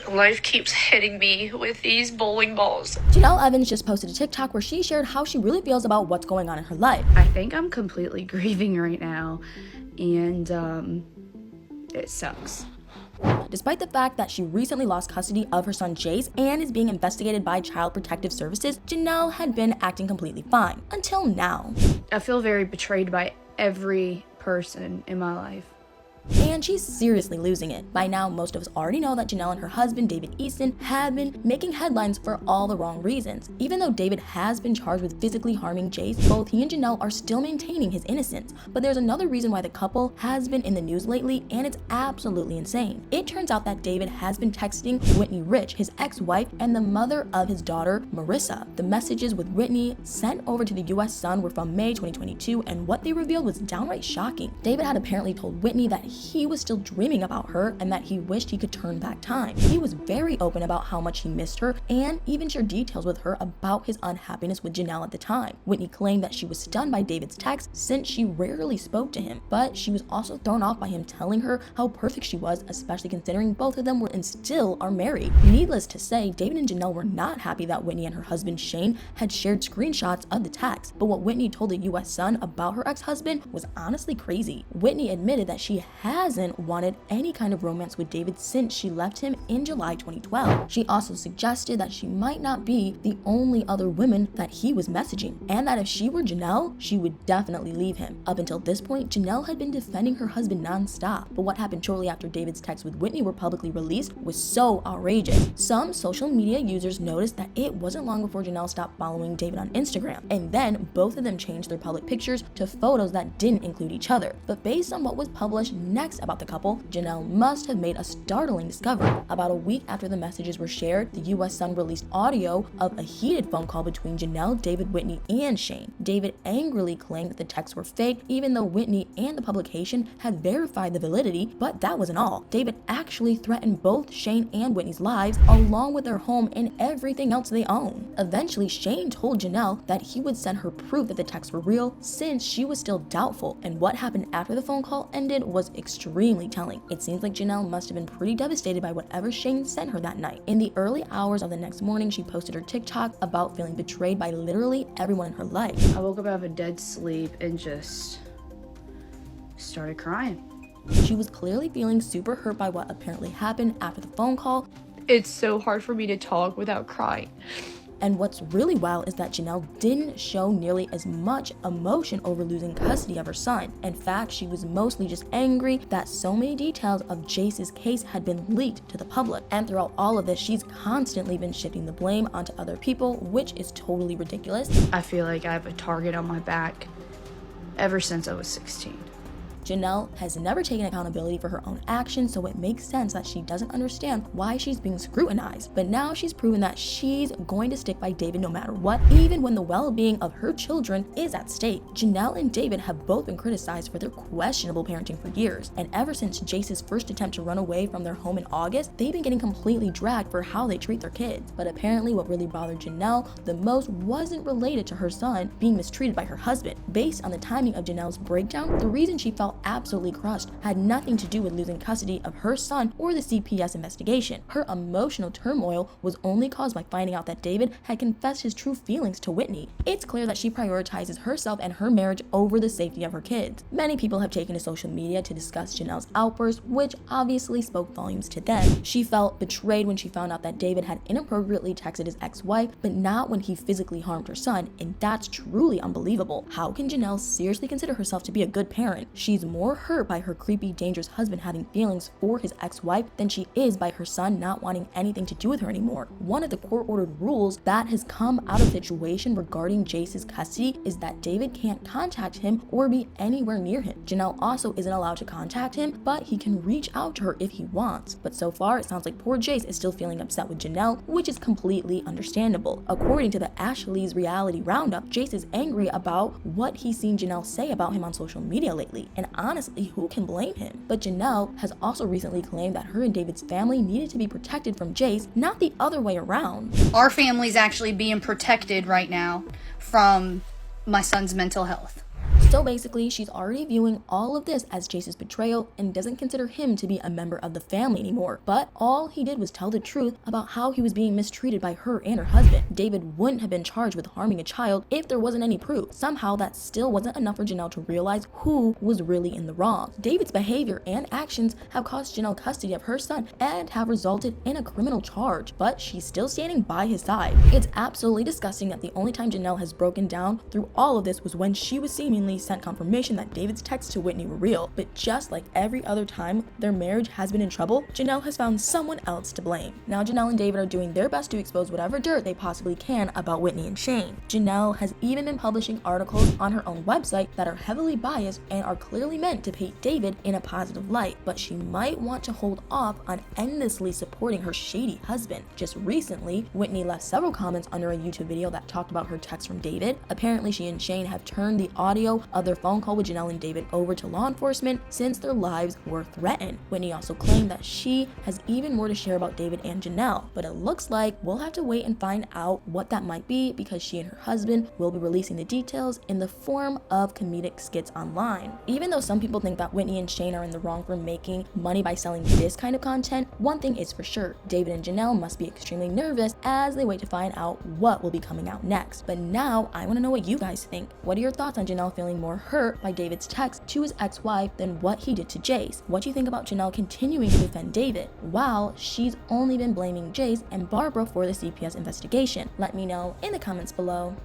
Life keeps hitting me with these bowling balls. Jenelle Evans just posted a TikTok where she shared how she really feels about what's going on in her life. I think I'm completely grieving right now, and it sucks. Despite the fact that she recently lost custody of her son Jace and is being investigated by Child Protective Services, Jenelle had been acting completely fine until now. I feel very betrayed by every person in my life. And she's seriously losing it. By now, most of us already know that Jenelle and her husband, David Easton, have been making headlines for all the wrong reasons. Even though David has been charged with physically harming Jace, both he and Jenelle are still maintaining his innocence. But there's another reason why the couple has been in the news lately, and it's absolutely insane. It turns out that David has been texting Whitney Rich, his ex-wife, and the mother of his daughter, Marissa. The messages with Whitney sent over to the US Sun were from May 2022, and what they revealed was downright shocking. David had apparently told Whitney that he was still dreaming about her and that he wished he could turn back time. He was very open about how much he missed her and even shared details with her about his unhappiness with Jenelle at the time. Whitney claimed that she was stunned by David's text since she rarely spoke to him, but she was also thrown off by him telling her how perfect she was, especially considering both of them were and still are married. Needless to say, David and Jenelle were not happy that Whitney and her husband Shane had shared screenshots of the text, but what Whitney told the US Sun about her ex-husband was honestly crazy. Whitney admitted that she hasn't wanted any kind of romance with David since she left him in July 2012. She also suggested that she might not be the only other women that he was messaging, and that if she were Jenelle, she would definitely leave him. Up until this point, Jenelle had been defending her husband non-stop, but what happened shortly after David's texts with Whitney were publicly released was so outrageous. Some social media users noticed that it wasn't long before Jenelle stopped following David on Instagram, and then both of them changed their public pictures to photos that didn't include each other. But based on what was published next about the couple, Jenelle must have made a startling discovery. About a week after the messages were shared, the US Sun released audio of a heated phone call between Jenelle, David, Whitney, and Shane. David angrily claimed that the texts were fake, even though Whitney and the publication had verified the validity, but that wasn't all. David actually threatened both Shane and Whitney's lives, along with their home and everything else they own. Eventually, Shane told Jenelle that he would send her proof that the texts were real since she was still doubtful, and what happened after the phone call ended was extremely telling. It seems like Jenelle must have been pretty devastated by whatever Shane sent her that night. In the early hours of the next morning, she posted her TikTok about feeling betrayed by literally everyone in her life. I woke up out of a dead sleep and just started crying. She was clearly feeling super hurt by what apparently happened after the phone call. It's so hard for me to talk without crying. And what's really wild is that Jenelle didn't show nearly as much emotion over losing custody of her son. In fact, she was mostly just angry that so many details of Jace's case had been leaked to the public. And throughout all of this, she's constantly been shifting the blame onto other people, which is totally ridiculous. I feel like I have a target on my back ever since I was 16. Jenelle has never taken accountability for her own actions, so it makes sense that she doesn't understand why she's being scrutinized. But now she's proven that she's going to stick by David no matter what, even when the well-being of her children is at stake. Jenelle and David have both been criticized for their questionable parenting for years, and ever since Jace's first attempt to run away from their home in August, they've been getting completely dragged for how they treat their kids. But apparently what really bothered Jenelle the most wasn't related to her son being mistreated by her husband. Based on the timing of Jenelle's breakdown, the reason she felt absolutely crushed had nothing to do with losing custody of her son or the CPS investigation. Her emotional turmoil was only caused by finding out that David had confessed his true feelings to Whitney. It's clear that she prioritizes herself and her marriage over the safety of her kids. Many people have taken to social media to discuss Jenelle's outburst, which obviously spoke volumes to them. She felt betrayed when she found out that David had inappropriately texted his ex-wife, but not when he physically harmed her son, and that's truly unbelievable. How can Jenelle seriously consider herself to be a good parent? She's more hurt by her creepy, dangerous husband having feelings for his ex-wife than she is by her son not wanting anything to do with her anymore. One of the court-ordered rules that has come out of the situation regarding Jace's custody is that David can't contact him or be anywhere near him. Jenelle also isn't allowed to contact him, but he can reach out to her if he wants. But so far, it sounds like poor Jace is still feeling upset with Jenelle, which is completely understandable. According to the Ashley's Reality Roundup, Jace is angry about what he's seen Jenelle say about him on social media lately, and honestly, who can blame him? But Jenelle has also recently claimed that her and David's family needed to be protected from Jace, not the other way around. Our family's actually being protected right now from my son's mental health. So basically, she's already viewing all of this as Jace's betrayal and doesn't consider him to be a member of the family anymore. But all he did was tell the truth about how he was being mistreated by her and her husband. David wouldn't have been charged with harming a child if there wasn't any proof. Somehow that still wasn't enough for Jenelle to realize who was really in the wrong. David's behavior and actions have cost Jenelle custody of her son and have resulted in a criminal charge, but she's still standing by his side. It's absolutely disgusting that the only time Jenelle has broken down through all of this was when she was seemingly sent confirmation that David's texts to Whitney were real. But just like every other time their marriage has been in trouble, Jenelle has found someone else to blame. Now Jenelle and David are doing their best to expose whatever dirt they possibly can about Whitney and Shane. Jenelle has even been publishing articles on her own website that are heavily biased and are clearly meant to paint David in a positive light, but she might want to hold off on endlessly supporting her shady husband. Just recently, Whitney left several comments under a YouTube video that talked about her text from David. Apparently, she and Shane have turned the audio of their phone call with Jenelle and David over to law enforcement since their lives were threatened. Whitney also claimed that she has even more to share about David and Jenelle, but it looks like we'll have to wait and find out what that might be, because she and her husband will be releasing the details in the form of comedic skits online. Even though some people think that Whitney and Shane are in the wrong for making money by selling this kind of content, one thing is for sure, David and Jenelle must be extremely nervous as they wait to find out what will be coming out next. But now I want to know what you guys think. What are your thoughts on Jenelle feeling more hurt by David's text to his ex-wife than what he did to Jace? What do you think about Jenelle continuing to defend David while she's only been blaming Jace and Barbara for the CPS investigation? Let me know in the comments below.